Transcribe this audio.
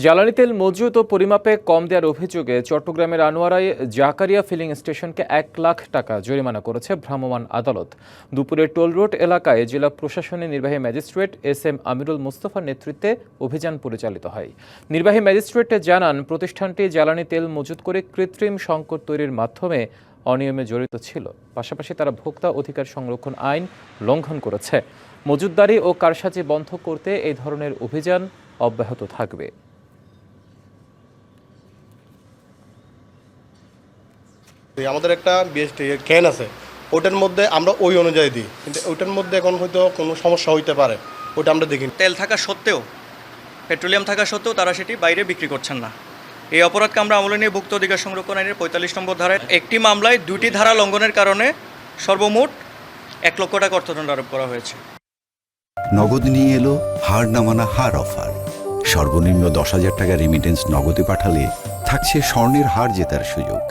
জ্বালানি তেল মজুত ও পরিমাপে কম দেওয়ার অভিযোগে চট্টগ্রামের আনোয়ারায় জাকারিয়া ফিলিং স্টেশনকে ১ লাখ টাকা জরিমানা করেছে ভ্রাম্যমাণ আদালত। দুপুরে টোল রোড এলাকায় জেলা প্রশাসনের নির্বাহী ম্যাজিস্ট্রেট এস.এম. আমিরুল মুস্তফার নেতৃত্বে অভিযান পরিচালিত হয়। নির্বাহী ম্যাজিস্ট্রেট জানান, প্রতিষ্ঠানটি জ্বালানি তেল মজুত করে কৃত্রিম সংকট তৈরির মাধ্যমে অনিয়মে জড়িত ছিল। পাশাপাশি তারা ভোক্তা অধিকার সংরক্ষণ আইন লঙ্ঘন করেছে। মজুতদারি ও কারসাজি বন্ধ করতে এই ধরনের অভিযান অব্যাহত থাকবে। আমাদের একটা ক্যান আছে, ওটার মধ্যে আমরা ওই অনুযায়ী দিই, কিন্তু ওইটার মধ্যে এখন হয়তো কোনো সমস্যা হইতে পারে, ওটা আমরা দেখি। তেল থাকা সত্ত্বেও, পেট্রোলিয়াম থাকা সত্ত্বেও তারা সেটি বাইরে বিক্রি করছেন না। এই অপরাধকে আমরা আমলে নিয়ে ভুক্ত অধিকার সংরক্ষণ আইনের ৪৫ নম্বর ধারায় একটি মামলায় ২টি ধারা লঙ্ঘনের কারণে সর্বমোট ১ লক্ষ টাকা অর্থদণ্ড আরোপ করা হয়েছে। নগদ নিয়ে এলো হার না মানা হার অফার। সর্বনিম্ন ১০,০০০ টাকা রেমিটেন্স নগদে পাঠালে থাকছে স্বর্ণের হার জেতার সুযোগ।